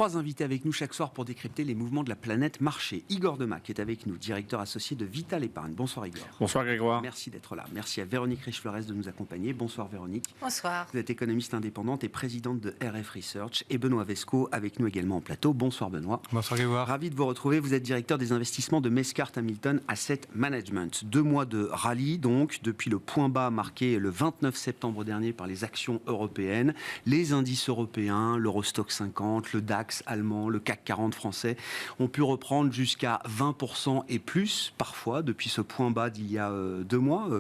3 invités avec nous chaque soir pour décrypter les mouvements de la planète marché. Igor Demac qui est avec nous, directeur associé de Vital Épargne. Bonsoir Igor. Bonsoir Grégoire. Merci d'être là. Merci à Véronique Riche-Flores de nous accompagner. Bonsoir Véronique. Bonsoir. Vous êtes économiste indépendante et présidente de RF Research. Et Benoît Vesco avec nous également en plateau. Bonsoir Benoît. Bonsoir Grégoire. Ravi de vous retrouver. Vous êtes directeur des investissements de Mescart Hamilton Asset Management. 2 mois de rallye donc, depuis le point bas marqué le 29 septembre dernier par les actions européennes. Les indices européens, l'Eurostock 50, le DAX allemand, le CAC 40 français ont pu reprendre jusqu'à 20% et plus, parfois, depuis ce point bas d'il y a 2 mois,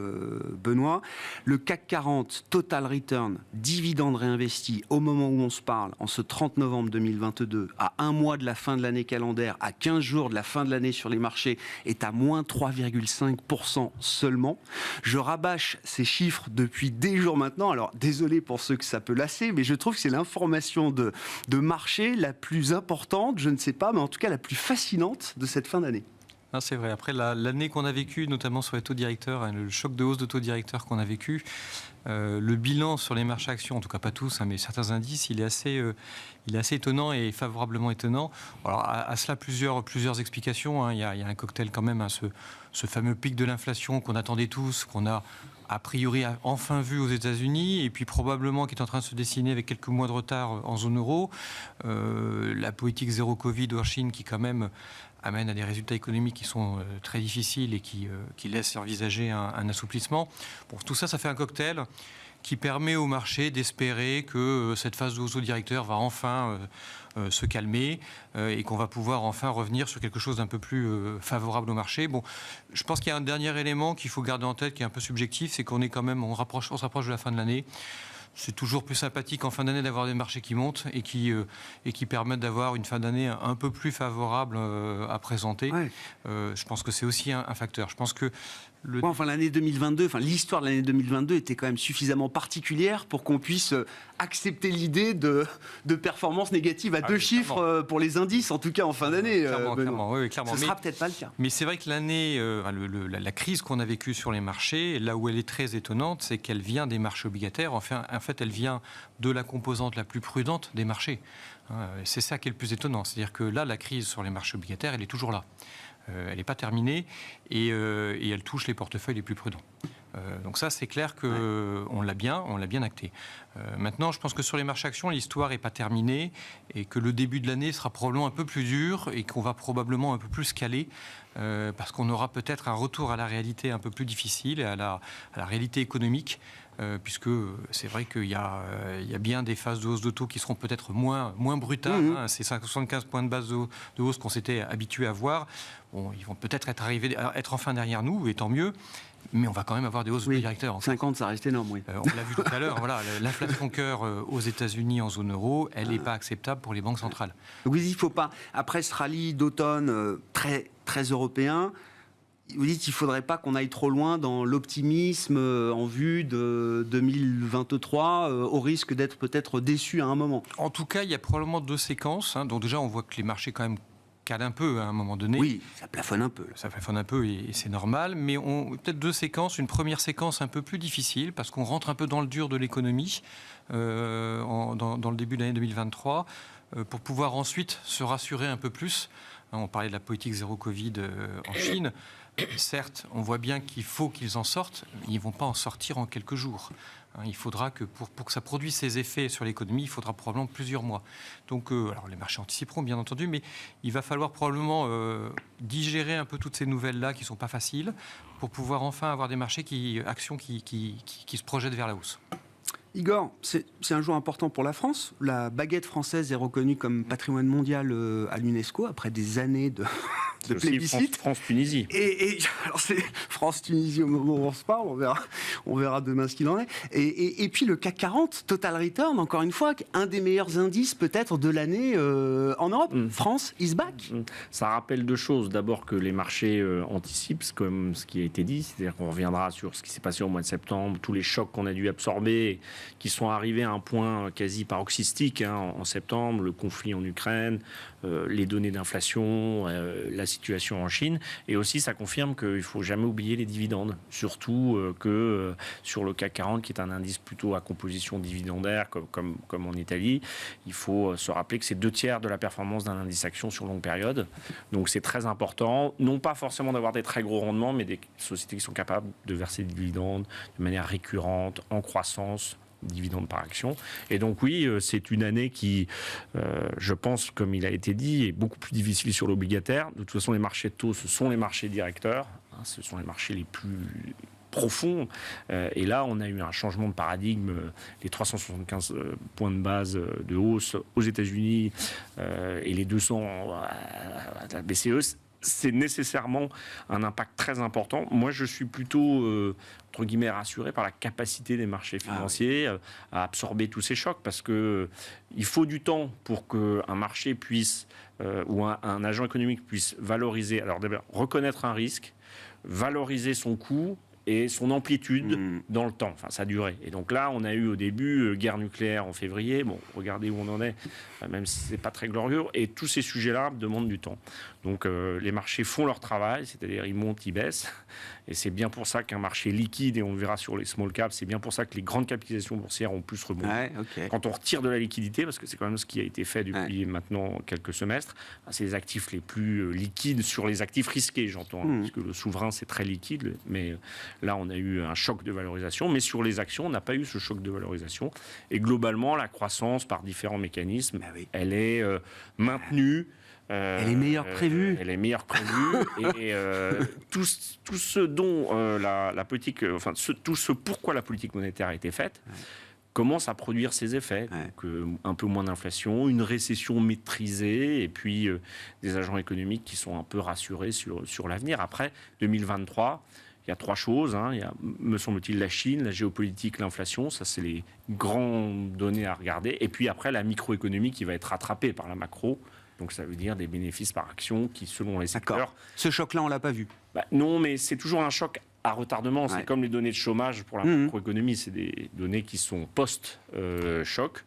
Benoît. Le CAC 40, total return, dividende réinvesti, au moment où on se parle, en ce 30 novembre 2022, à 1 mois de la fin de l'année calendaire, à 15 jours de la fin de l'année sur les marchés, est à moins 3,5% seulement. Je rabâche ces chiffres depuis des jours maintenant. Alors, désolé pour ceux que ça peut lasser, mais je trouve que c'est l'information de marché la plus importante, je ne sais pas, mais en tout cas la plus fascinante de cette fin d'année. Ah, c'est vrai. Après l'année qu'on a vécue, notamment sur les taux directeurs, le choc de hausse de taux directeurs qu'on a vécu, le bilan sur les marchés actions, en tout cas pas tous, mais certains indices, il est assez étonnant et favorablement étonnant. Alors à cela plusieurs explications. Il y a un cocktail quand même, ce fameux pic de l'inflation qu'on attendait tous, qu'on a priori enfin vu aux États-Unis, et puis probablement qui est en train de se dessiner avec quelques mois de retard en zone euro. La politique zéro Covid en Chine qui quand même amène à des résultats économiques qui sont très difficiles et qui laissent envisager un assouplissement. Bon, tout ça, ça fait un cocktail qui permet au marché d'espérer que cette phase de hausse au directeur va enfin se calmer et qu'on va pouvoir enfin revenir sur quelque chose d'un peu plus favorable au marché. Bon, je pense qu'il y a un dernier élément qu'il faut garder en tête qui est un peu subjectif, c'est qu'on est quand même, on se rapproche de la fin de l'année. C'est toujours plus sympathique en fin d'année d'avoir des marchés qui montent et qui permettent d'avoir une fin d'année un peu plus favorable à présenter. Ouais. Je pense que c'est aussi un facteur. Je pense que l'année 2022, l'histoire de l'année 2022 était quand même suffisamment particulière pour qu'on puisse accepter l'idée de performances négatives à 2 chiffres pour les indices, en tout cas en fin d'année. Clairement. Ce sera peut-être pas le cas. Mais c'est vrai que l'année, la crise qu'on a vécue sur les marchés, là où elle est très étonnante, c'est qu'elle vient des marchés obligataires. En fait, elle vient de la composante la plus prudente des marchés. C'est ça qui est le plus étonnant. C'est-à-dire que là, la crise sur les marchés obligataires, elle est toujours là. Elle n'est pas terminée et elle touche les portefeuilles les plus prudents. Donc ça, c'est clair qu'on l'a bien acté. Maintenant, je pense que sur les marchés actions, l'histoire n'est pas terminée et que le début de l'année sera probablement un peu plus dur et qu'on va probablement un peu plus caler parce qu'on aura peut-être un retour à la réalité un peu plus difficile et à la réalité économique. Puisque c'est vrai qu'il y a bien des phases de hausse de taux qui seront peut-être moins brutales. Ces 75 points de base de hausse qu'on s'était habitué à voir, bon, ils vont peut-être être enfin derrière nous, et tant mieux. Mais on va quand même avoir des hausses de directeurs. 50, ça reste énorme, oui. On l'a vu tout à l'heure, l'inflation cœur aux États-Unis en zone euro, elle n'est pas acceptable pour les banques centrales. Oui, il ne faut pas, après ce rallye d'automne très, très européen, vous dites qu'il ne faudrait pas qu'on aille trop loin dans l'optimisme en vue de 2023, au risque d'être peut-être déçu à un moment. En tout cas, il y a probablement 2 séquences. Donc déjà, on voit que les marchés quand même calent un peu à un moment donné. Oui, ça plafonne un peu. Ça plafonne un peu et c'est normal. Mais peut-être 2 séquences. Une première séquence un peu plus difficile parce qu'on rentre un peu dans le dur de l'économie dans le début de l'année 2023 pour pouvoir ensuite se rassurer un peu plus. On parlait de la politique zéro Covid en Chine. Certes, on voit bien qu'il faut qu'ils en sortent, mais ils ne vont pas en sortir en quelques jours. Il faudra que, pour que ça produise ses effets sur l'économie, il faudra probablement plusieurs mois. Donc, alors les marchés anticiperont, bien entendu, mais il va falloir probablement digérer un peu toutes ces nouvelles-là qui ne sont pas faciles pour pouvoir enfin avoir des marchés actions qui se projettent vers la hausse. Igor, c'est un jour important pour la France. La baguette française est reconnue comme patrimoine mondial à l'UNESCO après des années de plébiscite. France-Tunisie. Et alors c'est France-Tunisie au moment où on se parle, on verra demain ce qu'il en est. Et puis le CAC 40, Total Return, encore une fois, un des meilleurs indices peut-être de l'année en Europe. France is back. Ça rappelle 2 choses. D'abord que les marchés anticipent, comme ce qui a été dit, c'est-à-dire qu'on reviendra sur ce qui s'est passé au mois de septembre, tous les chocs qu'on a dû absorber qui sont arrivés à un point quasi paroxystique en septembre, le conflit en Ukraine, les données d'inflation, la situation en Chine. Et aussi, ça confirme qu'il ne faut jamais oublier les dividendes, surtout que sur le CAC 40, qui est un indice plutôt à composition dividendaire, comme en Italie, il faut se rappeler que c'est 2/3 de la performance d'un indice action sur longue période. Donc c'est très important, non pas forcément d'avoir des très gros rendements, mais des sociétés qui sont capables de verser des dividendes de manière récurrente, en croissance, dividendes par action. Et donc oui, c'est une année qui, je pense, comme il a été dit, est beaucoup plus difficile sur l'obligataire. De toute façon, les marchés de taux, ce sont les marchés directeurs, ce sont les marchés les plus profonds. Et là, on a eu un changement de paradigme, les 375 points de base de hausse aux États-Unis et les 200 à la BCE. C'est nécessairement un impact très important. Moi, je suis plutôt, entre guillemets, rassuré par la capacité des marchés financiers à absorber tous ces chocs, parce qu'il faut du temps pour qu'un marché puisse, ou un agent économique puisse valoriser, alors d'abord reconnaître un risque, valoriser son coût et son amplitude dans le temps, enfin sa durée. Et donc là, on a eu au début guerre nucléaire en février. Bon, regardez où on en est, même si c'est pas très glorieux. Et tous ces sujets-là demandent du temps. Donc les marchés font leur travail, c'est-à-dire ils montent, ils baissent. Et c'est bien pour ça qu'un marché liquide, et on le verra sur les small caps, c'est bien pour ça que les grandes capitalisations boursières ont plus rebondi. Quand on retire de la liquidité, parce que c'est quand même ce qui a été fait depuis maintenant quelques semestres, c'est les actifs les plus liquides sur les actifs risqués, j'entends. Parce que le souverain, c'est très liquide, mais là, on a eu un choc de valorisation. Mais sur les actions, on n'a pas eu ce choc de valorisation. Et globalement, la croissance, par différents mécanismes, elle est maintenue. Elle est meilleure que prévue. Elle est meilleure que prévue. Et tout ce dont la politique, enfin tout ce pourquoi la politique monétaire a été faite, commence à produire ses effets. Donc, un peu moins d'inflation, une récession maîtrisée, et puis des agents économiques qui sont un peu rassurés sur l'avenir. Après 2023. Il y a 3 choses. Il y a, me semble-t-il, la Chine, la géopolitique, l'inflation. Ça, c'est les grandes données à regarder. Et puis après, la microéconomie qui va être rattrapée par la macro. Donc ça veut dire des bénéfices par action qui, selon les secteurs... Ce choc-là, on ne l'a pas vu. Non, mais c'est toujours un choc à retardement. C'est comme les données de chômage pour la macroéconomie. C'est des données qui sont post-choc.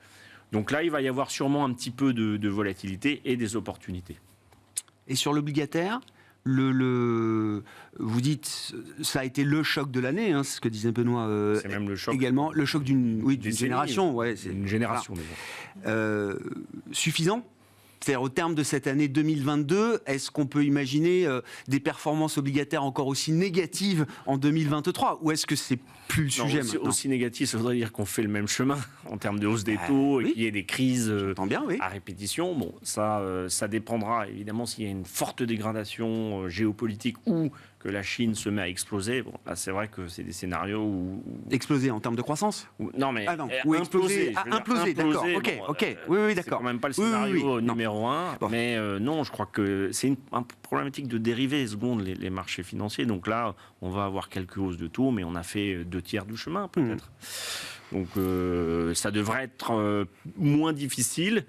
Donc là, il va y avoir sûrement un petit peu de volatilité et des opportunités. Et sur l'obligataire, vous dites, ça a été le choc de l'année, c'est ce que disait Benoît. C'est même le choc. Également, le choc d'une génération. C'est une génération, déjà. Suffisant ? C'est-à-dire, au terme de cette année 2022, est-ce qu'on peut imaginer des performances obligataires encore aussi négatives en 2023 ? Ou est-ce que c'est plus le sujet maintenant ? Aussi négatif, ça voudrait dire qu'on fait le même chemin en termes de hausse des taux et qu'il y ait des crises à répétition. Bon, ça dépendra évidemment s'il y a une forte dégradation géopolitique ou que la Chine se met à exploser. Bon, là, c'est vrai que c'est des scénarios où... Exploser en termes de croissance ? Non, mais ou imploser. Imploser, d'accord. Ok. Oui, d'accord. C'est quand même pas le scénario numéro 1. Bon. Mais non, je crois que c'est une problématique de dérivés seconde les marchés financiers. Donc là, on va avoir quelques hausses de taux, mais on a fait 2/3 du chemin, peut-être. Donc ça devrait être moins difficile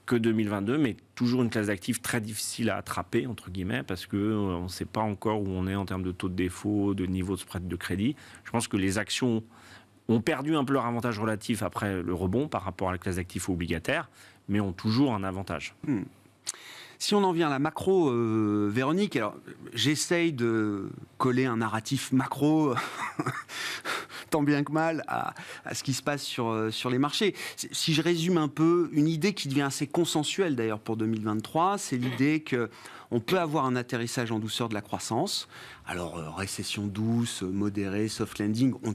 que 2022, mais toujours une classe d'actifs très difficile à attraper, entre guillemets, parce qu'on ne sait pas encore où on est en termes de taux de défaut, de niveau de spread de crédit. Je pense que les actions ont perdu un peu leur avantage relatif après le rebond par rapport à la classe d'actifs obligataires, mais ont toujours un avantage. Si on en vient à la macro, Véronique, alors j'essaye de coller un narratif macro, tant bien que mal, à ce qui se passe sur les marchés. Si je résume un peu, une idée qui devient assez consensuelle d'ailleurs pour 2023, c'est l'idée qu'on peut avoir un atterrissage en douceur de la croissance. Alors récession douce, modérée, soft landing, on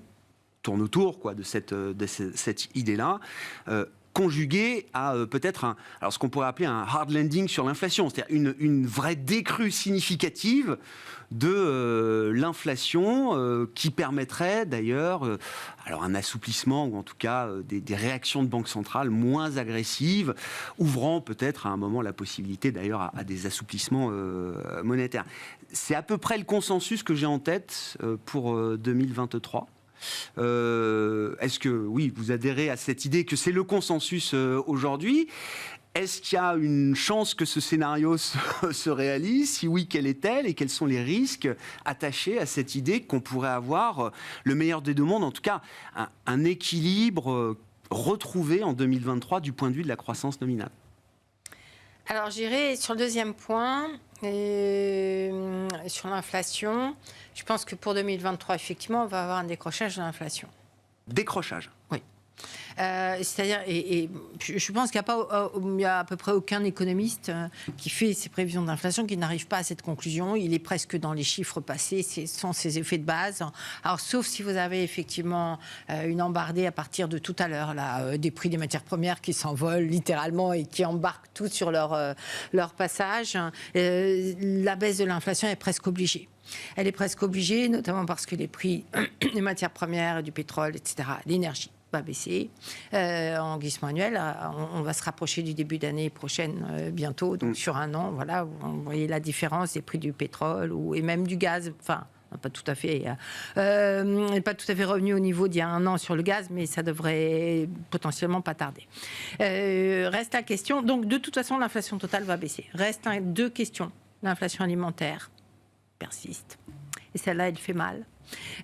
tourne autour de cette idée-là. Conjugué à peut-être ce qu'on pourrait appeler un hard landing sur l'inflation, c'est-à-dire une vraie décrue significative de l'inflation qui permettrait d'ailleurs un assouplissement ou en tout cas des réactions de banque centrale moins agressives, ouvrant peut-être à un moment la possibilité d'ailleurs à des assouplissements monétaires. C'est à peu près le consensus que j'ai en tête pour 2023. Est-ce que, oui, vous adhérez à cette idée que c'est le consensus aujourd'hui ? Est-ce qu'il y a une chance que ce scénario se réalise? Si oui, quelle est-elle? Et quels sont les risques attachés à cette idée qu'on pourrait avoir le meilleur des deux mondes, en tout cas un équilibre retrouvé en 2023 du point de vue de la croissance nominale? Alors, j'irai sur le deuxième point, sur l'inflation. Je pense que pour 2023, effectivement, on va avoir un décrochage de l'inflation. Décrochage? Oui. C'est-à-dire, et je pense qu'il n'y a à peu près aucun économiste qui fait ses prévisions d'inflation qui n'arrive pas à cette conclusion. Il est presque dans les chiffres passés, ce sont ses effets de base. Alors, sauf si vous avez effectivement une embardée à partir de tout à l'heure, là, des prix des matières premières qui s'envolent littéralement et qui embarquent tout sur leur passage, la baisse de l'inflation est presque obligée. Elle est presque obligée, notamment parce que les prix des matières premières, du pétrole, etc., l'énergie, va baisser en glissement annuel. On va se rapprocher du début d'année prochaine bientôt, donc sur un an, voilà, vous voyez la différence des prix du pétrole et même du gaz, enfin, pas tout à fait revenu au niveau d'il y a un an sur le gaz, mais ça devrait potentiellement pas tarder. Reste la question, donc de toute façon l'inflation totale va baisser. Reste deux questions. L'inflation alimentaire persiste, et celle-là elle fait mal.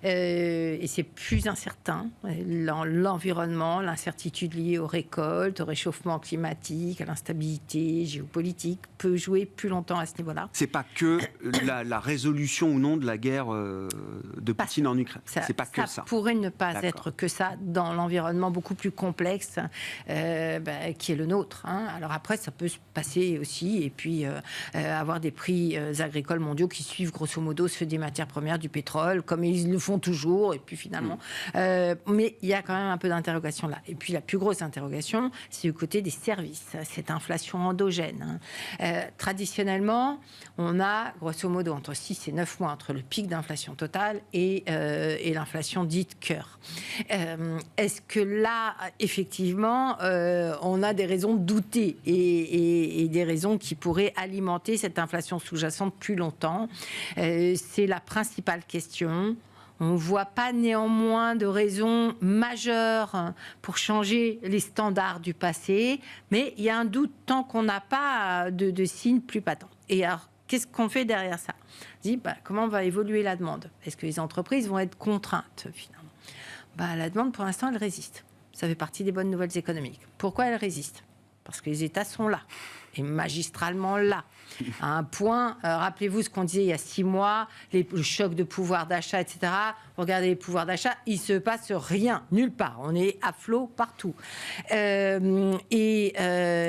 Et c'est plus incertain. L'environnement, l'incertitude liée aux récoltes, au réchauffement climatique, à l'instabilité géopolitique peut jouer plus longtemps à ce niveau-là. C'est pas que la résolution ou non de la guerre de Poutine en Ukraine. C'est pas que ça. Ça pourrait ne pas être que ça dans l'environnement beaucoup plus complexe qui est le nôtre. Alors après, ça peut se passer aussi et puis avoir des prix agricoles mondiaux qui suivent grosso modo ceux des matières premières, du pétrole, comme ils le font toujours, et puis finalement... mais il y a quand même un peu d'interrogation là. Et puis la plus grosse interrogation, c'est du côté des services, cette inflation endogène. Traditionnellement, on a grosso modo entre 6 et 9 mois entre le pic d'inflation totale et l'inflation dite cœur. Est-ce que là, effectivement, on a des raisons de douter et des raisons qui pourraient alimenter cette inflation sous-jacente plus longtemps? C'est la principale question. On ne voit pas néanmoins de raison majeure pour changer les standards du passé, mais il y a un doute tant qu'on n'a pas de signes plus patents. Et alors, qu'est-ce qu'on fait derrière ça? On dit, comment va évoluer la demande? Est-ce que les entreprises vont être contraintes, finalement? La demande, pour l'instant, elle résiste. Ça fait partie des bonnes nouvelles économiques. Pourquoi elle résiste? Parce que les États sont là, et magistralement là. À un point, rappelez-vous ce qu'on disait il y a 6 mois, le choc de pouvoir d'achat, etc. Regardez les pouvoirs d'achat, il ne se passe rien, nulle part. On est à flot partout. Et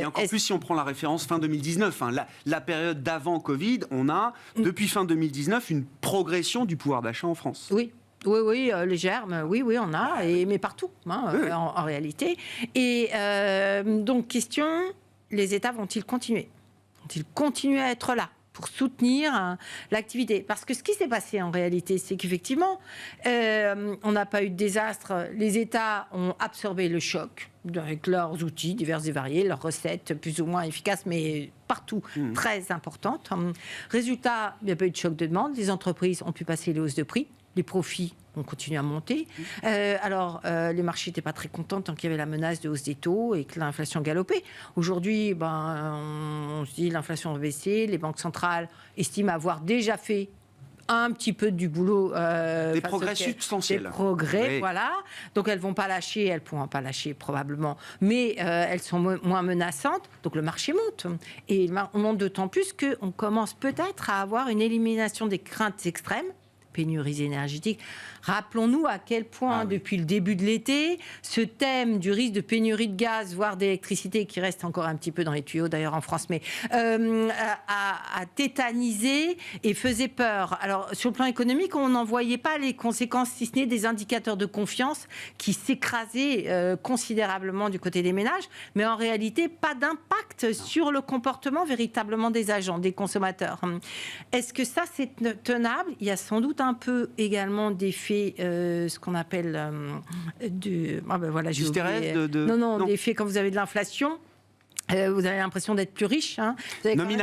encore plus si on prend la référence fin 2019. La période d'avant Covid, on a, depuis fin 2019, une progression du pouvoir d'achat en France. Oui. Oui, légère, mais oui, on a, mais partout, en réalité. Et donc, question, les États vont-ils continuer? Vont-ils continuer à être là pour soutenir l'activité? Parce que ce qui s'est passé en réalité, c'est qu'effectivement, on n'a pas eu de désastre. Les États ont absorbé le choc avec leurs outils divers et variés, leurs recettes plus ou moins efficaces, mais partout très importantes. Résultat, il n'y a pas eu de choc de demande. Les entreprises ont pu passer les hausses de prix. Les profits ont continué à monter. Les marchés n'étaient pas très contents tant qu'il y avait la menace de hausse des taux et que l'inflation galopait. Aujourd'hui, on se dit l'inflation va baisser. Les banques centrales estiment avoir déjà fait un petit peu du boulot. Des progrès substantiels. Des progrès, oui. Voilà. Donc elles ne vont pas lâcher, elles ne pourront pas lâcher probablement, mais elles sont moins menaçantes. Donc le marché monte. Et on monte d'autant plus qu'on commence peut-être à avoir une élimination des craintes extrêmes, pénuries énergétiques. Rappelons-nous à quel point, depuis le début de l'été, ce thème du risque de pénurie de gaz, voire d'électricité, qui reste encore un petit peu dans les tuyaux d'ailleurs en France, mais a tétanisé et faisait peur. Alors, sur le plan économique, on n'en voyait pas les conséquences, si ce n'est des indicateurs de confiance qui s'écrasaient considérablement du côté des ménages, mais en réalité, pas d'impact sur le comportement véritablement des agents, des consommateurs. Est-ce que ça, c'est tenable? Il y a sans doute un peu également d'effets, ce qu'on appelle d'hystérèse, Non, d'effets quand vous avez de l'inflation. Vous avez l'impression d'être plus riche. Hein. Vous avez quand même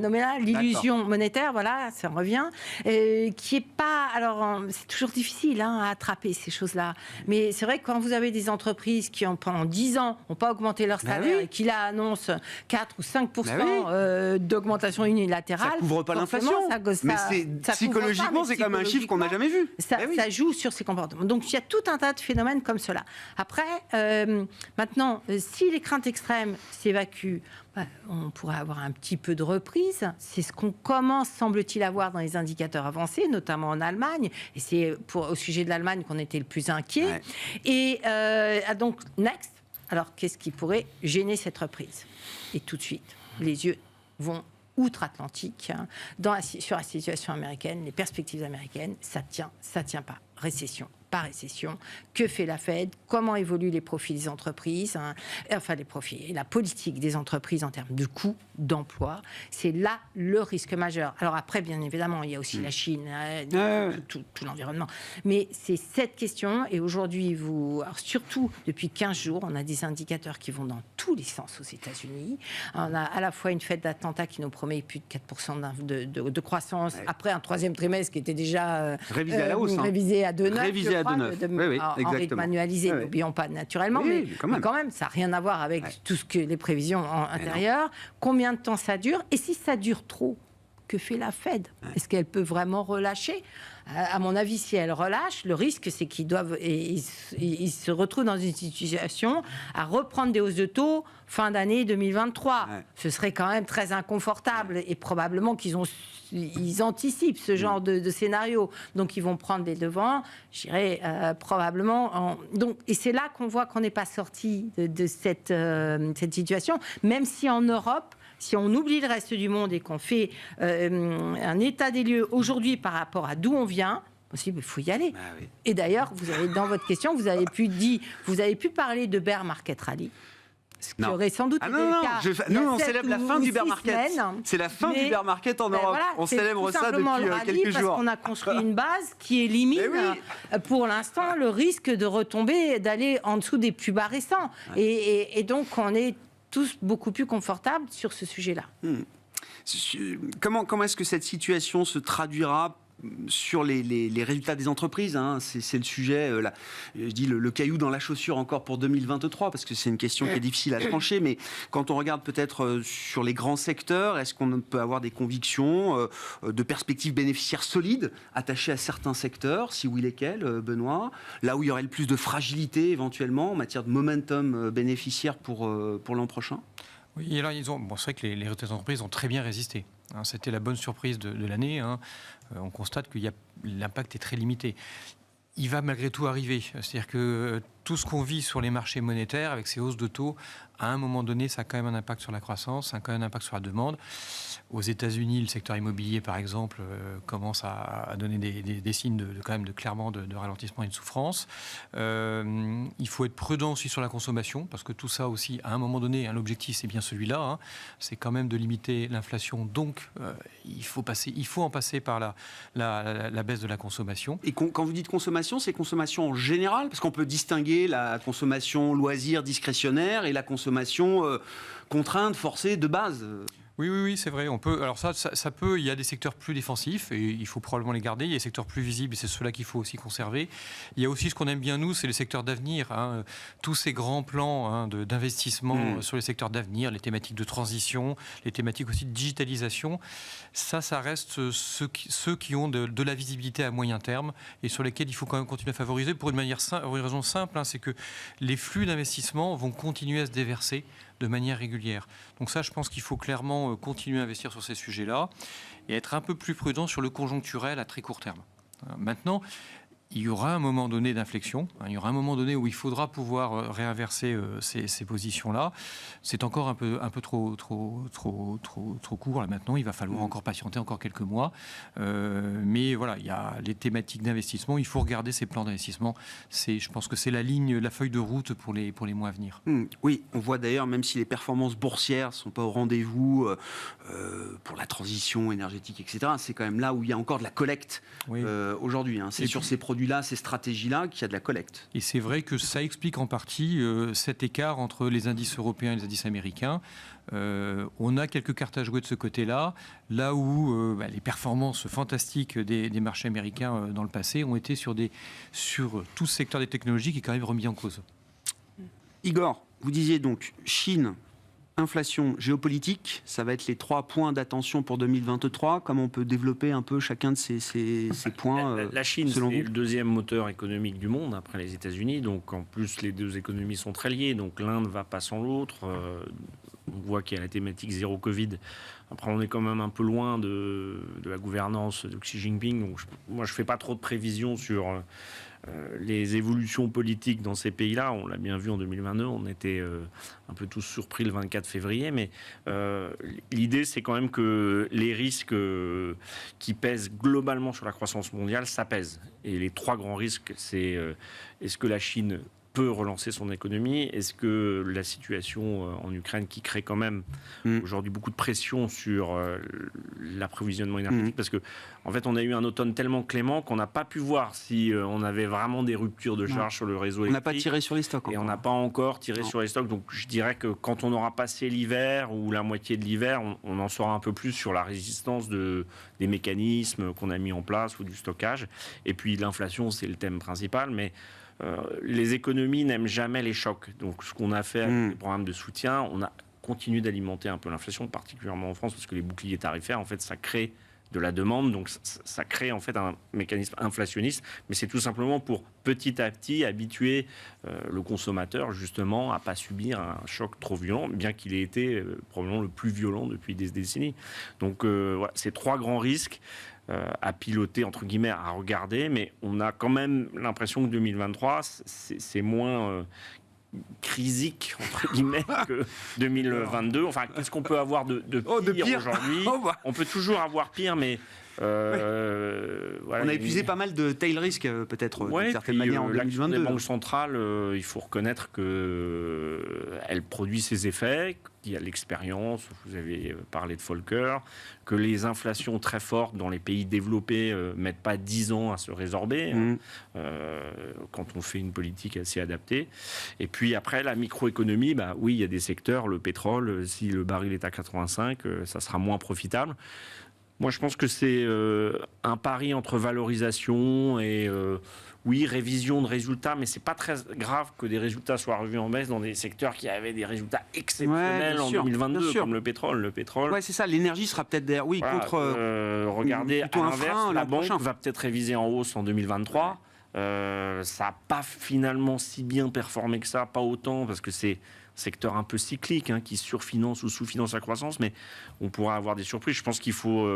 Nominal, l'illusion. L'illusion monétaire, voilà, ça revient. Qui est pas. Alors, c'est toujours difficile à attraper ces choses-là. Mais c'est vrai que quand vous avez des entreprises qui, pendant 10 ans, n'ont pas augmenté leur salaire et qui là annoncent 4 ou 5% d'augmentation unilatérale. Ça ne couvre pas l'inflation. Mais psychologiquement, c'est quand même un chiffre qu'on n'a jamais vu. Ça joue sur ces comportements. Donc, il y a tout un tas de phénomènes comme cela. Après, maintenant, si les craintes extrêmes s'évacue, on pourrait avoir un petit peu de reprise. C'est ce qu'on commence, semble-t-il, à voir dans les indicateurs avancés, notamment en Allemagne. Et c'est au sujet de l'Allemagne qu'on était le plus inquiet. Ouais. Et donc, next, alors qu'est-ce qui pourrait gêner cette reprise? Et tout de suite, les yeux vont outre-Atlantique, sur la situation américaine, les perspectives américaines, ça tient pas. Récession, pas récession. Que fait la Fed? Comment évoluent les profils des entreprises? Enfin, les profils, la politique des entreprises en termes de coûts, d'emploi. C'est là le risque majeur. Alors après, bien évidemment, il y a aussi la Chine, tout l'environnement. Mais c'est cette question. Et aujourd'hui, surtout depuis 15 jours, on a des indicateurs qui vont dans tous les sens aux États-Unis. On a à la fois une fête d'attentats qui nous promet plus de 4% de croissance. Ouais. Après un troisième trimestre qui était déjà révisé à la hausse. Révisé à 2,9. Révisé à 2,9. En rythme annualisé, n'oublions pas naturellement. Mais quand même, ça n'a rien à voir avec tout ce que les prévisions intérieures. Combien de temps ça dure? Et si ça dure trop, que fait la Fed? Est-ce qu'elle peut vraiment relâcher? À mon avis, si elle relâche, le risque, c'est qu'ils ils se retrouvent dans une situation à reprendre des hausses de taux fin d'année 2023. Ce serait quand même très inconfortable et probablement ils anticipent ce genre de scénario. Donc, ils vont prendre les devants, je dirais, probablement. Et c'est là qu'on voit qu'on n'est pas sorti de cette situation, même si en Europe, si on oublie le reste du monde et qu'on fait un état des lieux aujourd'hui par rapport à d'où on vient, il faut y aller. Et d'ailleurs, dans votre question, vous avez pu parler de bear market rally. Ce qui aurait sans doute été le cas. Nous, on célèbre la fin du bear market. C'est la fin du bear market en Europe. Voilà, on célèbre ça depuis quelques jours. Parce qu'on a construit une base qui élimine, pour l'instant, le risque de retomber, d'aller en dessous des plus bas récents. Et donc, on est tous beaucoup plus confortables sur ce sujet-là. Comment est-ce que cette situation se traduira sur les résultats des entreprises, c'est le sujet, je dis le caillou dans la chaussure encore pour 2023, parce que c'est une question qui est difficile à trancher, mais quand on regarde peut-être sur les grands secteurs, est-ce qu'on peut avoir des convictions de perspectives bénéficiaires solides attachées à certains secteurs, si oui lesquels, Benoît, là où il y aurait le plus de fragilité éventuellement en matière de momentum bénéficiaire pour l'an prochain? Oui, alors c'est vrai que les résultats des entreprises ont très bien résisté. C'était la bonne surprise de l'année. On constate que l'impact est très limité. Il va malgré tout arriver. C'est-à-dire que tout ce qu'on vit sur les marchés monétaires, avec ces hausses de taux, à un moment donné, ça a quand même un impact sur la croissance, ça a quand même un impact sur la demande. Aux États-Unis, le secteur immobilier, par exemple, commence à donner des signes clairement de ralentissement et de souffrance. Il faut être prudent aussi sur la consommation, parce que tout ça aussi, à un moment donné, l'objectif, c'est bien celui-là. C'est quand même de limiter l'inflation. Donc, il faut en passer par la baisse de la consommation. Et quand vous dites consommation, c'est consommation en général? Parce qu'on peut distinguer la consommation loisir discrétionnaire et la consommation contrainte, forcée, de base. Oui, c'est vrai. On peut. Alors ça peut. Il y a des secteurs plus défensifs et il faut probablement les garder. Il y a des secteurs plus visibles et c'est ceux-là qu'il faut aussi conserver. Il y a aussi ce qu'on aime bien nous, c'est les secteurs d'avenir. Tous ces grands plans d'investissement sur les secteurs d'avenir, les thématiques de transition, les thématiques aussi de digitalisation. Ça reste ceux qui ont de la visibilité à moyen terme et sur lesquels il faut quand même continuer à favoriser pour une raison simple, c'est que les flux d'investissement vont continuer à se déverser de manière régulière. Donc ça, je pense qu'il faut clairement continuer à investir sur ces sujets-là et être un peu plus prudent sur le conjoncturel à très court terme. Maintenant, il y aura un moment donné d'inflexion, il y aura un moment donné où il faudra pouvoir réinverser ces positions-là. C'est encore un peu trop court là maintenant, il va falloir encore patienter encore quelques mois. Mais voilà, il y a les thématiques d'investissement, il faut regarder ces plans d'investissement. Je pense que c'est la feuille de route pour les mois à venir. Oui, on voit d'ailleurs, même si les performances boursières ne sont pas au rendez-vous pour la transition énergétique, etc., c'est quand même là où il y a encore de la collecte aujourd'hui. C'est sur ces produits produits-là, ces stratégies-là, qu'il y a de la collecte. Et c'est vrai que ça explique en partie cet écart entre les indices européens et les indices américains. On a quelques cartes à jouer de ce côté-là, là où les performances fantastiques des marchés américains dans le passé ont été sur tout ce secteur des technologies qui est quand même remis en cause. Igor, vous disiez donc Chine, inflation, géopolitique, ça va être les 3 points d'attention pour 2023. Comment on peut développer un peu chacun de ces points La Chine, selon c'est vous le deuxième moteur économique du monde après les États-Unis. Donc en plus, les deux économies sont très liées. Donc l'un ne va pas sans l'autre. On voit qu'il y a la thématique zéro Covid. Après, on est quand même un peu loin de la gouvernance de Xi Jinping. Donc moi, je ne fais pas trop de prévisions sur les évolutions politiques dans ces pays-là. On l'a bien vu en 2022, on était un peu tous surpris le 24 février, mais l'idée c'est quand même que les risques qui pèsent globalement sur la croissance mondiale, ça pèse. Et les 3 grands risques, c'est est-ce que la Chine peut relancer son économie? Est-ce que la situation en Ukraine, qui crée quand même aujourd'hui beaucoup de pression sur l'approvisionnement énergétique, parce que en fait on a eu un automne tellement clément qu'on n'a pas pu voir si on avait vraiment des ruptures de charge sur le réseau électrique. On n'a pas tiré sur les stocks. Et on n'a pas encore tiré sur les stocks. Donc je dirais que quand on aura passé l'hiver ou la moitié de l'hiver, on en saura un peu plus sur la résistance des mécanismes qu'on a mis en place ou du stockage. Et puis l'inflation, c'est le thème principal, mais les économies n'aiment jamais les chocs. Donc, ce qu'on a fait avec les programmes de soutien, on a continué d'alimenter un peu l'inflation, particulièrement en France, parce que les boucliers tarifaires, en fait, ça crée de la demande. Donc, ça crée en fait un mécanisme inflationniste. Mais c'est tout simplement pour petit à petit habituer le consommateur, justement, à ne pas subir un choc trop violent, bien qu'il ait été probablement le plus violent depuis des décennies. Donc, voilà, ces 3 grands risques à piloter, entre guillemets, à regarder, mais on a quand même l'impression que 2023, c'est moins crisique, entre guillemets, que 2022. Enfin, qu'est-ce qu'on peut avoir de pire aujourd'hui? On peut toujours avoir pire, mais... voilà, on a épuisé pas mal de tail risk, peut-être, d'une certaine manière, en 2022. Les banques centrales, il faut reconnaître qu'elles produisent ses effets, qu'il y a l'expérience, vous avez parlé de Volcker, que les inflations très fortes dans les pays développés ne mettent pas 10 ans à se résorber, quand on fait une politique assez adaptée. Et puis après, la microéconomie, oui, il y a des secteurs, le pétrole, si le baril est à 85, ça sera moins profitable. Moi, je pense que c'est un pari entre valorisation et, oui, révision de résultats, mais c'est pas très grave que des résultats soient revus en baisse dans des secteurs qui avaient des résultats exceptionnels en 2022, comme le pétrole. Ouais, c'est ça, l'énergie sera peut-être derrière. Oui, voilà, contre... regardez, à l'inverse, la banque va peut-être réviser en hausse en 2023. Ça n'a pas finalement si bien performé que ça, pas autant, parce que c'est secteur un peu cyclique, qui surfinance ou sous-finance la croissance, mais on pourra avoir des surprises. Je pense qu'il faut,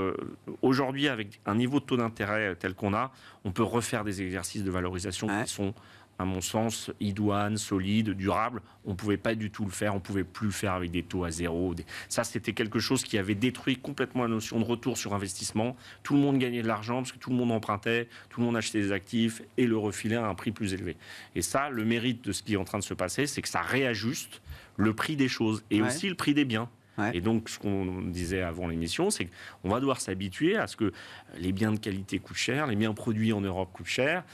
aujourd'hui, avec un niveau de taux d'intérêt tel qu'on a, on peut refaire des exercices de valorisation qui sont, à mon sens, idoines, solides, durables. On ne pouvait pas du tout le faire, on ne pouvait plus le faire avec des taux à zéro. Ça, c'était quelque chose qui avait détruit complètement la notion de retour sur investissement. Tout le monde gagnait de l'argent parce que tout le monde empruntait, tout le monde achetait des actifs et le refilait à un prix plus élevé. Et ça, le mérite de ce qui est en train de se passer, c'est que ça réajuste le prix des choses et aussi le prix des biens. Et donc, ce qu'on disait avant l'émission, c'est qu'on va devoir s'habituer à ce que les biens de qualité coûtent cher, les biens produits en Europe coûtent cher.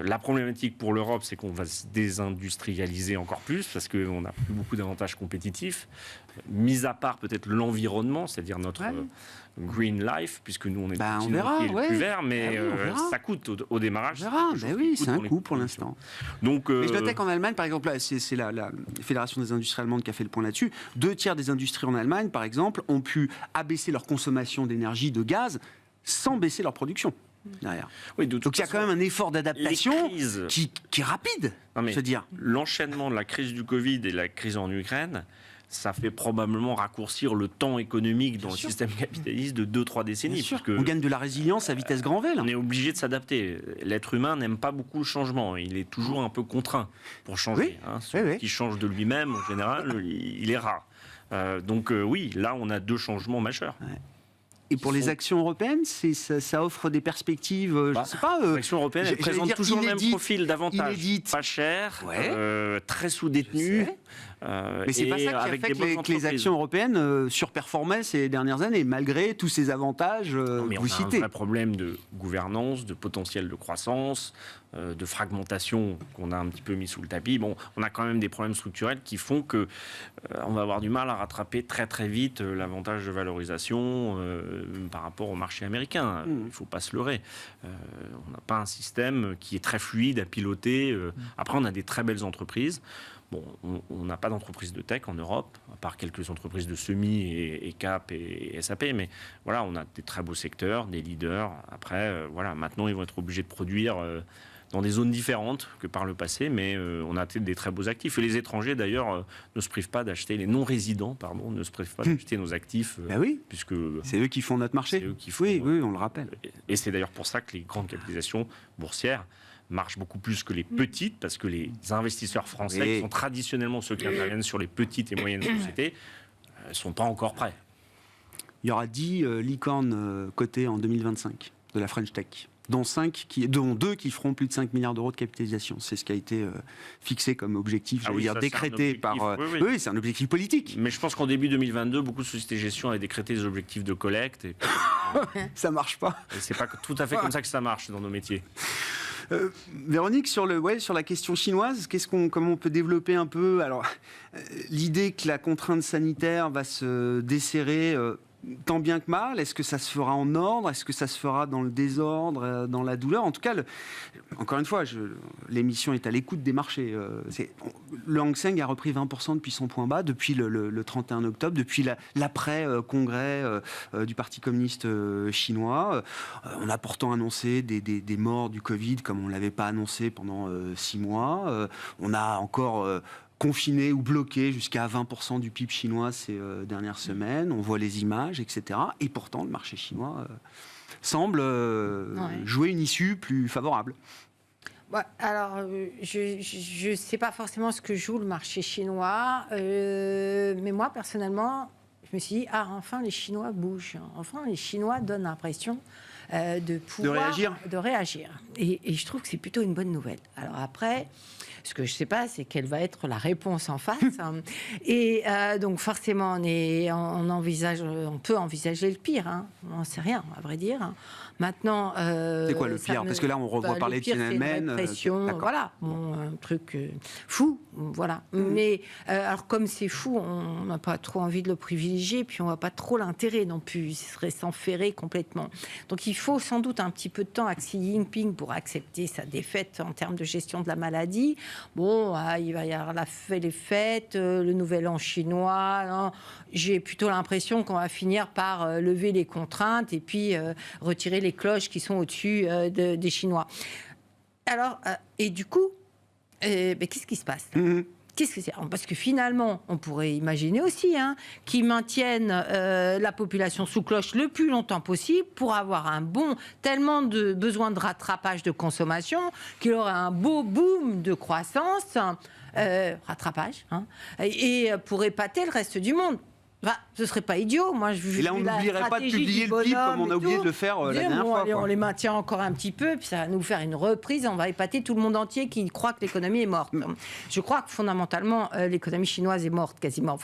La problématique pour l'Europe, c'est qu'on va se désindustrialiser encore plus parce qu'on n'a plus beaucoup d'avantages compétitifs, mis à part peut-être l'environnement, c'est-à-dire notre green life, puisque nous, on est le plus vert, mais ça coûte au démarrage. On verra. Oui, c'est un coût pour l'instant. Donc, mais je notais qu'en Allemagne, par exemple, c'est la Fédération des industries allemandes qui a fait le point là-dessus, 2/3 des industries en Allemagne, par exemple, ont pu abaisser leur consommation d'énergie, de gaz, sans baisser leur production. Derrière. Oui, donc il y a quand même un effort d'adaptation qui est rapide. Je veux dire, l'enchaînement de la crise du Covid et de la crise en Ukraine, ça fait probablement raccourcir le temps économique dans le système capitaliste de 2-3 décennies. Parce que on gagne de la résilience à vitesse grand V. On est obligé de s'adapter. L'être humain n'aime pas beaucoup le changement. Il est toujours un peu contraint pour changer. Celui qui change de lui-même, en général, il est rare. Donc oui, là, on a 2 changements majeurs. Et pour les actions européennes, ça offre des perspectives, je ne sais pas... L'action européenne, elle présente toujours le même profil, davantage pas cher, très sous-détenu, Mais c'est pas ça qui a fait que les actions européennes surperformaient ces dernières années, malgré tous ces avantages mais que vous citez. On a un vrai problème de gouvernance, de potentiel de croissance, de fragmentation qu'on a un petit peu mis sous le tapis. Bon, on a quand même des problèmes structurels qui font que on va avoir du mal à rattraper très très vite l'avantage de valorisation par rapport au marché américain. Il ne faut pas se leurrer. On n'a pas un système qui est très fluide à piloter. Après, on a des très belles entreprises. Bon, on n'a pas d'entreprise de tech en Europe, à part quelques entreprises de semi et Cap et SAP, mais voilà, on a des très beaux secteurs, des leaders. Après, voilà, maintenant, ils vont être obligés de produire dans des zones différentes que par le passé, mais on a des très beaux actifs. Et les étrangers, d'ailleurs, ne se privent pas d'acheter, les non-résidents, pardon, ne se privent pas d'acheter nos actifs. Oui, puisque c'est eux qui font notre marché. C'est eux qui font, oui, on le rappelle. Et c'est d'ailleurs pour ça que les grandes capitalisations boursières marchent beaucoup plus que les petites, parce que les investisseurs français, qui sont traditionnellement ceux qui interviennent sur les petites et moyennes sociétés, ne sont pas encore prêts. Il y aura 10 licornes cotées en 2025 de la French Tech, dont 2 qui feront plus de 5 milliards d'euros de capitalisation. C'est ce qui a été fixé comme objectif, décrété par... Oui, c'est un objectif politique. Mais je pense qu'en début 2022, beaucoup de sociétés de gestion avaient décrété des objectifs de collecte. Et... ça marche pas. Et c'est pas tout à fait comme ça que ça marche dans nos métiers. Véronique, sur la question chinoise, comment on peut développer un peu l'idée que la contrainte sanitaire va se desserrer tant bien que mal? Est-ce que ça se fera en ordre? Est-ce que ça se fera dans le désordre, dans la douleur? En tout cas, encore une fois, l'émission est à l'écoute des marchés. Le Hang Seng a repris 20% depuis son point bas, depuis le 31 octobre, depuis l'après-congrès du Parti communiste chinois. On a pourtant annoncé des morts du Covid comme on ne l'avait pas annoncé pendant 6 mois. On a encore... confiné ou bloqué jusqu'à 20% du PIB chinois ces dernières semaines. On voit les images, etc. Et pourtant, le marché chinois semble jouer une issue plus favorable. Ouais, alors, je ne sais pas forcément ce que joue le marché chinois, mais moi, personnellement, je me suis dit, enfin, les Chinois bougent. Enfin, les Chinois donnent l'impression de pouvoir... De réagir. Et je trouve que c'est plutôt une bonne nouvelle. Alors après... Ce que je ne sais pas, c'est quelle va être la réponse en face. Et donc, forcément, on peut envisager le pire. On n'en sait rien, à vrai dire. Maintenant... c'est quoi le pire? Parce que là, on reparlait de Tiananmen. Voilà, un truc fou. Voilà. Mais alors, comme c'est fou, on n'a pas trop envie de le privilégier, puis on ne voit pas trop l'intérêt non plus. Ce serait s'enferrer complètement. Donc, il faut sans doute un petit peu de temps à Xi Jinping pour accepter sa défaite en termes de gestion de la maladie. Bon, il va y avoir les fêtes, le nouvel an chinois. Non, j'ai plutôt l'impression qu'on va finir par lever les contraintes et puis retirer les cloches qui sont au-dessus des Chinois. Alors, et du coup, qu'est-ce qui se passe là? Qu'est-ce que c'est? Parce que finalement, on pourrait imaginer aussi qu'ils maintiennent la population sous cloche le plus longtemps possible pour avoir tellement de besoin de rattrapage de consommation qu'il aurait un beau boom de croissance, rattrapage, et pour épater le reste du monde. Ce serait pas idiot. Moi, et là, on n'oublierait pas de publier le PIB comme on a oublié de le faire la dernière fois. On les maintient encore un petit peu, puis ça va nous faire une reprise. On va épater tout le monde entier qui croit que l'économie est morte. Je crois que fondamentalement, l'économie chinoise est morte quasiment,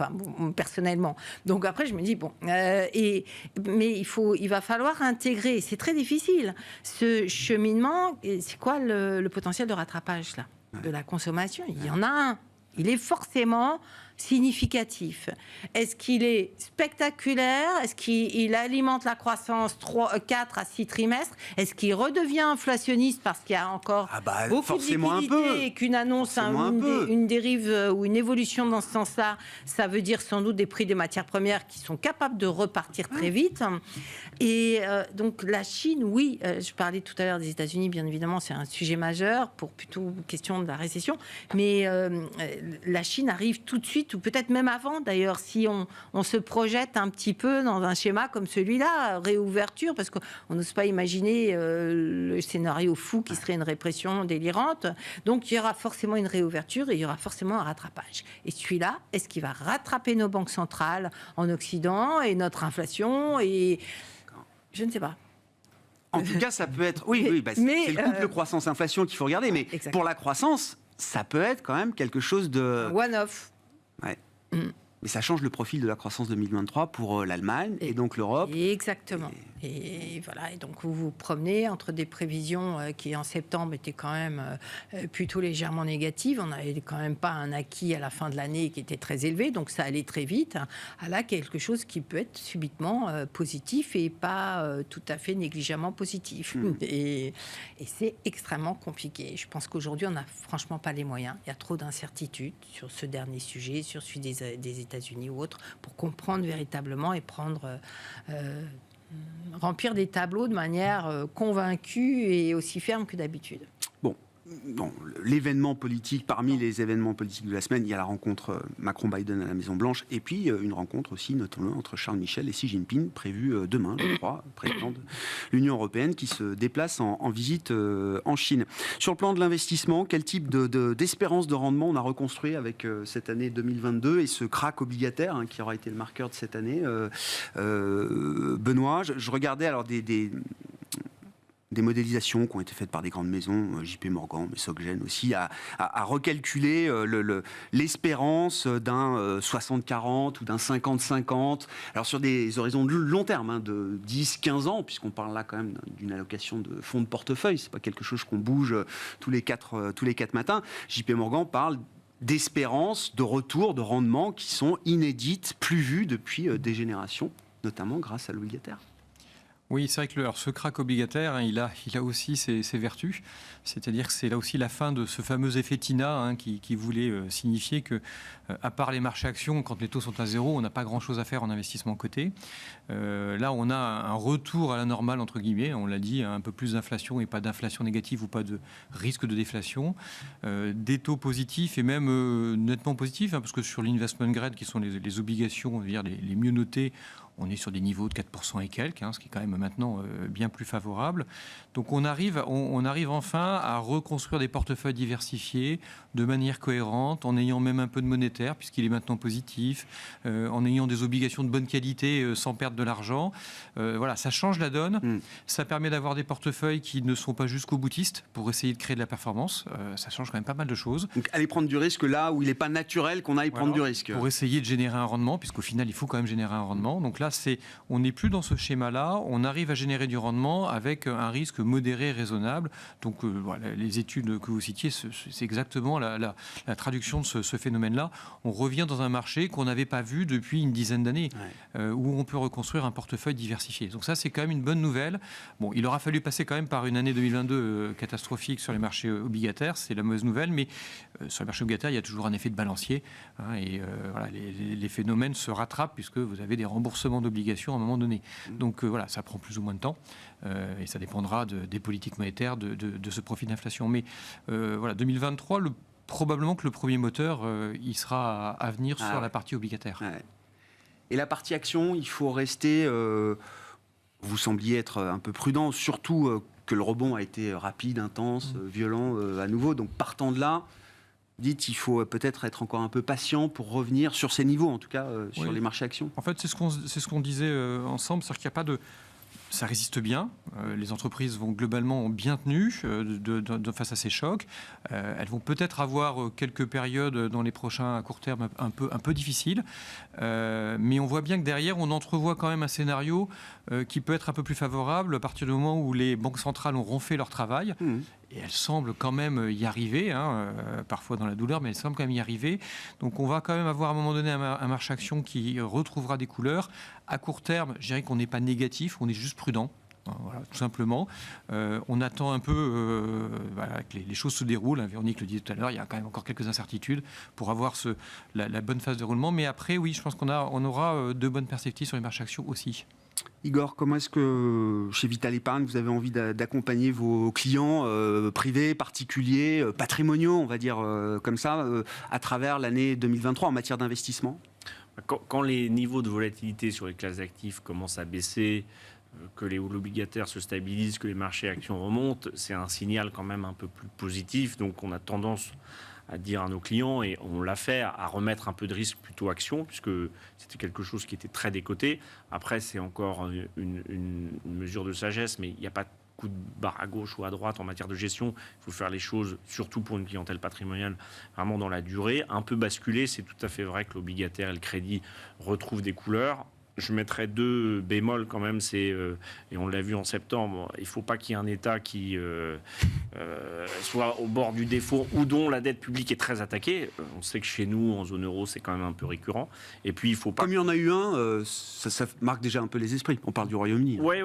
personnellement. Donc après, je me dis, mais il va falloir intégrer, c'est très difficile, ce cheminement. C'est quoi le potentiel de rattrapage là, de la consommation? Il y en a un. Il est forcément significatif. Est-ce qu'il est spectaculaire? Est-ce qu'il alimente la croissance 4 à 6 trimestres? Est-ce qu'il redevient inflationniste parce qu'il y a encore beaucoup de liquidités et qu'une annonce, une dérive ou une évolution dans ce sens-là, ça veut dire sans doute des prix des matières premières qui sont capables de repartir très vite. Et donc la Chine, oui, je parlais tout à l'heure des États-Unis, bien évidemment, c'est un sujet majeur pour plutôt question de la récession, mais la Chine arrive tout de suite, ou peut-être même avant d'ailleurs, si on se projette un petit peu dans un schéma comme celui-là, réouverture, parce qu'on n'ose pas imaginer le scénario fou qui serait une répression délirante. Donc il y aura forcément une réouverture et il y aura forcément un rattrapage. Et celui-là, est-ce qu'il va rattraper nos banques centrales en Occident et notre inflation? Et je ne sais pas. En tout cas, ça peut être... c'est le couple croissance-inflation qu'il faut regarder, mais pour la croissance, ça peut être quand même quelque chose de... One-off. Ouais. Mm. Mais ça change le profil de la croissance 2023 pour l'Allemagne et donc l'Europe. Exactement. Et voilà. Et donc vous vous promenez entre des prévisions qui en septembre étaient quand même plutôt légèrement négatives. On n'avait quand même pas un acquis à la fin de l'année qui était très élevé, donc ça allait très vite. À là quelque chose qui peut être subitement positif et pas tout à fait négligemment positif. Et c'est extrêmement compliqué. Je pense qu'aujourd'hui on n'a franchement pas les moyens. Il y a trop d'incertitudes sur ce dernier sujet, sur celui des États-Unis ou autres, pour comprendre véritablement et prendre remplir des tableaux de manière convaincue et aussi ferme que d'habitude. Bon, l'événement politique, parmi les événements politiques de la semaine, il y a la rencontre Macron-Biden à la Maison-Blanche, et puis une rencontre aussi, notamment entre Charles Michel et Xi Jinping, prévue demain, je crois, président de l'Union européenne, qui se déplace en visite en Chine. Sur le plan de l'investissement, quel type d'espérance de rendement on a reconstruit avec cette année 2022 et ce krach obligataire qui aura été le marqueur de cette année Benoît, je regardais alors des modélisations qui ont été faites par des grandes maisons, JP Morgan, mais SocGen aussi, à recalculer l'espérance d'un 60-40 ou d'un 50-50. Alors sur des horizons de long terme, de 10-15 ans, puisqu'on parle là quand même d'une allocation de fonds de portefeuille, c'est pas quelque chose qu'on bouge tous les quatre matins. JP Morgan parle d'espérances, de retour, de rendements qui sont inédites, plus vues depuis des générations, notamment grâce à l'obligataire. Oui, c'est vrai que ce krach obligataire, il a aussi ses vertus. C'est-à-dire que c'est là aussi la fin de ce fameux effet TINA qui voulait signifier que, à part les marchés actions, quand les taux sont à zéro, on n'a pas grand-chose à faire en investissement coté. Là, on a un retour à la normale, entre guillemets. On l'a dit, un peu plus d'inflation et pas d'inflation négative ou pas de risque de déflation. Des taux positifs et même nettement positifs, parce que sur l'investment grade, qui sont les obligations, on va dire, les mieux notées, on est sur des niveaux de 4% et quelques, ce qui est quand même maintenant bien plus favorable. Donc on arrive enfin à reconstruire des portefeuilles diversifiés de manière cohérente, en ayant même un peu de monétaire, puisqu'il est maintenant positif, en ayant des obligations de bonne qualité sans perdre de l'argent. Voilà, ça change la donne. Ça permet d'avoir des portefeuilles qui ne sont pas jusqu'au boutiste pour essayer de créer de la performance. Ça change quand même pas mal de choses. Donc aller prendre du risque là où il n'est pas naturel qu'on aille prendre du risque. Pour essayer de générer un rendement, puisqu'au final, il faut quand même générer un rendement. Donc là, on n'est plus dans ce schéma-là. On arrive à générer du rendement avec un risque modéré et raisonnable. Donc voilà, les études que vous citiez, c'est exactement la traduction de ce phénomène-là. On revient dans un marché qu'on n'avait pas vu depuis une dizaine d'années, où on peut reconstruire un portefeuille diversifié. Donc ça, c'est quand même une bonne nouvelle. Bon, il aura fallu passer quand même par une année 2022 catastrophique sur les marchés obligataires. C'est la mauvaise nouvelle, mais sur les marchés obligataires, il y a toujours un effet de balancier. Et voilà, les phénomènes se rattrapent puisque vous avez des remboursements d'obligations à un moment donné. Donc voilà, ça prend plus ou moins de temps et ça dépendra des politiques monétaires, de ce profil d'inflation. Mais voilà, 2023, probablement que le premier moteur, il sera à venir sur la partie obligataire. Ouais. Et la partie action, il faut rester... vous sembliez être un peu prudent, surtout que le rebond a été rapide, intense, violent à nouveau. Donc partant de là... Dites, il faut peut-être être encore un peu patient pour revenir sur ces niveaux, en tout cas sur les marchés actions. En fait, c'est ce qu'on disait ensemble, c'est-à-dire qu'il n'y a pas de... Ça résiste bien, les entreprises vont globalement bien tenues face à ces chocs. Elles vont peut-être avoir quelques périodes dans les prochains à court terme un peu difficiles, mais on voit bien que derrière, on entrevoit quand même un scénario qui peut être un peu plus favorable à partir du moment où les banques centrales auront fait leur travail. Et elles semblent quand même y arriver, parfois dans la douleur, mais elles semblent quand même y arriver. Donc on va quand même avoir à un moment donné un marché action qui retrouvera des couleurs. À court terme, je dirais qu'on n'est pas négatif, on est juste prudent. Voilà, tout simplement. On attend un peu que les choses se déroulent. Véronique le disait tout à l'heure, il y a quand même encore quelques incertitudes pour avoir la bonne phase de roulement. Mais après, oui, je pense qu'on aura de bonnes perspectives sur les marchés actions aussi. Igor, comment est-ce que chez Vital Épargne, vous avez envie d'accompagner vos clients privés, particuliers, patrimoniaux, on va dire comme ça, à travers l'année 2023 en matière d'investissement ? Quand les niveaux de volatilité sur les classes d'actifs commencent à baisser, que les halls obligataires se stabilisent, que les marchés actions remontent, c'est un signal quand même un peu plus positif. Donc on a tendance à dire à nos clients, et on l'a fait, à remettre un peu de risque plutôt action, puisque c'était quelque chose qui était très décoté. Après, c'est encore une mesure de sagesse, mais il n'y a pas coup de barre à gauche ou à droite en matière de gestion. Il faut faire les choses, surtout pour une clientèle patrimoniale, vraiment dans la durée. Un peu basculer, c'est tout à fait vrai que l'obligataire et le crédit retrouvent des couleurs. Je mettrais 2 bémols quand même, et on l'a vu en septembre, il ne faut pas qu'il y ait un État qui soit au bord du défaut ou dont la dette publique est très attaquée. On sait que chez nous, en zone euro, c'est quand même un peu récurrent. Et puis, il faut pas... Comme il y en a eu un, ça marque déjà un peu les esprits. On parle du Royaume-Uni. Oui.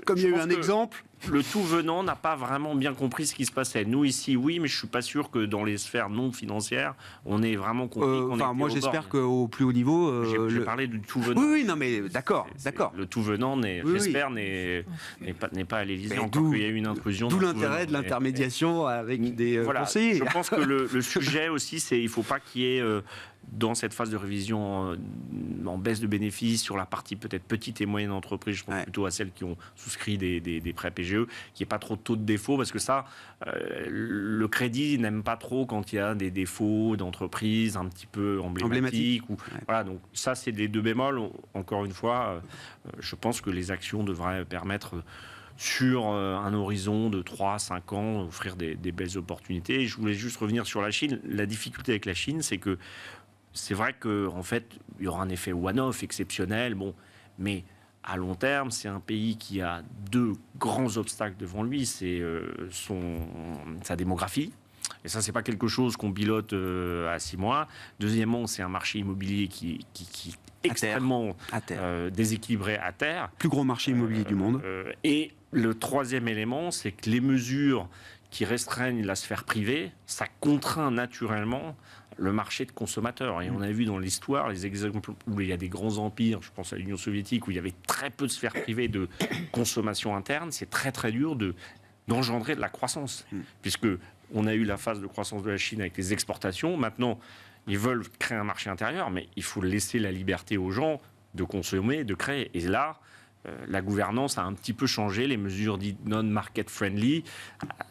Comme il y a eu un exemple... Le tout venant n'a pas vraiment bien compris ce qui se passait. Nous, ici, oui, mais je ne suis pas sûr que dans les sphères non financières, on ait vraiment compris moi, j'espère qu'au plus haut niveau... J'ai parlé du tout venant. Oui, non, mais d'accord. Le tout venant, j'espère, n'est pas à l'Élysée, encore qu'il y a eu une intrusion. D'où l'intérêt de l'intermédiation avec des conseillers. Je pense que le sujet aussi, c'est qu'il ne faut pas qu'il y ait... dans cette phase de révision en baisse de bénéfices sur la partie peut-être petite et moyenne entreprise, je pense plutôt à celles qui ont souscrit des prêts PGE, qu'il n'y ait pas trop de taux de défaut, parce que ça, le crédit n'aime pas trop quand il y a des défauts d'entreprise un petit peu emblématiques. Voilà, donc ça, c'est les 2 bémols. Encore une fois, je pense que les actions devraient permettre... sur un horizon de 3-5 ans, offrir des belles opportunités. Et je voulais juste revenir sur la Chine. La difficulté avec la Chine, c'est que c'est vrai qu'en fait, il y aura un effet one-off exceptionnel, mais à long terme, c'est un pays qui a 2 grands obstacles devant lui. C'est sa démographie. Et ça, c'est pas quelque chose qu'on pilote à 6 mois. Deuxièmement, c'est un marché immobilier qui est extrêmement déséquilibré à terre. Plus gros marché immobilier du monde. Et le 3e élément, c'est que les mesures qui restreignent la sphère privée, ça contraint naturellement le marché de consommateurs. Et on a vu dans l'histoire les exemples où il y a des grands empires, je pense à l'Union soviétique, où il y avait très peu de sphère privée de consommation interne. C'est très très dur d'engendrer de la croissance, puisque on a eu la phase de croissance de la Chine avec les exportations. Maintenant, ils veulent créer un marché intérieur, mais il faut laisser la liberté aux gens de consommer, de créer. Et là, la gouvernance a un petit peu changé, les mesures dites non-market friendly.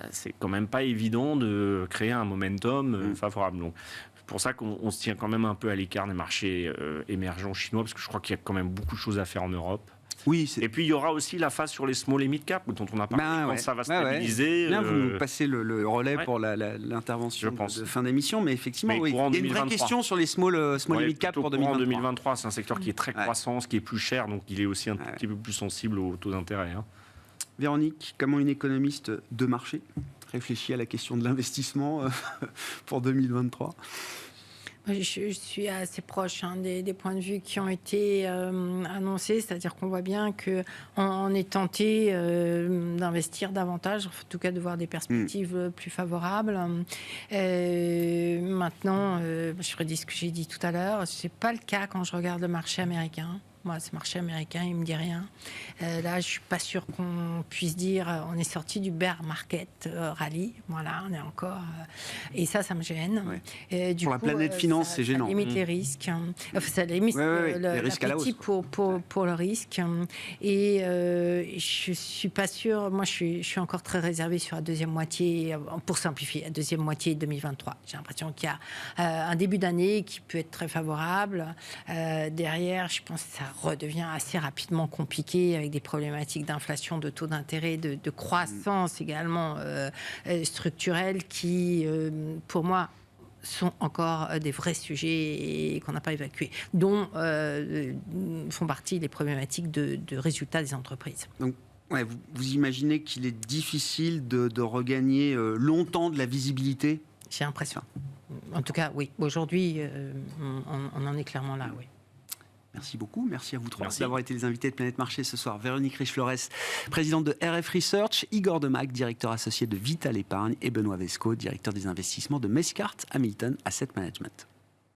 C'est quand même pas évident de créer un momentum favorable. Donc, c'est pour ça qu'on se tient quand même un peu à l'écart des marchés émergents chinois, parce que je crois qu'il y a quand même beaucoup de choses à faire en Europe. Oui, et puis il y aura aussi la phase sur les small et mid cap dont on a parlé, quand ça va stabiliser. Bien, vous nous passez le relais pour l'intervention de fin d'émission, mais effectivement, il y a une vraie question sur les small et mid cap pour 2023. En 2023, c'est un secteur qui est très croissant, qui est plus cher, donc il est aussi un petit peu plus sensible aux taux d'intérêt. Véronique, comment une économiste de marché réfléchit à la question de l'investissement pour 2023 ? Je suis assez proche des points de vue qui ont été annoncés, c'est-à-dire qu'on voit bien qu'on est tenté d'investir davantage, en tout cas de voir des perspectives plus favorables. Maintenant, je redis ce que j'ai dit tout à l'heure, ce n'est pas le cas quand je regarde le marché américain. Moi, ce marché américain, il ne me dit rien. Là, je ne suis pas sûre qu'on puisse dire on est sorti du bear market rally. Voilà, on est encore... et ça me gêne. Ouais. Pour la planète finance, c'est gênant. Ça limite les risques. Enfin, ça limite l'appétit pour le risque. Et je ne suis pas sûre... Moi, je suis encore très réservée sur la deuxième moitié, pour simplifier, la deuxième moitié de 2023. J'ai l'impression qu'il y a un début d'année qui peut être très favorable. Derrière, je pense que ça redevient assez rapidement compliqué avec des problématiques d'inflation, de taux d'intérêt, de croissance également structurelle qui, pour moi, sont encore des vrais sujets qu'on n'a pas évacués, dont font partie les problématiques de résultats des entreprises. Donc, vous imaginez qu'il est difficile de regagner longtemps de la visibilité ? J'ai l'impression. En tout cas, oui. Aujourd'hui, on en est clairement là, oui. Merci beaucoup. Merci à vous trois d'avoir été les invités de Planète Marché ce soir. Véronique Riche-Flores, présidente de RF Research, Igor Demac, directeur associé de Vital Épargne, et Benoît Vesco, directeur des investissements de Mescart Hamilton Asset Management.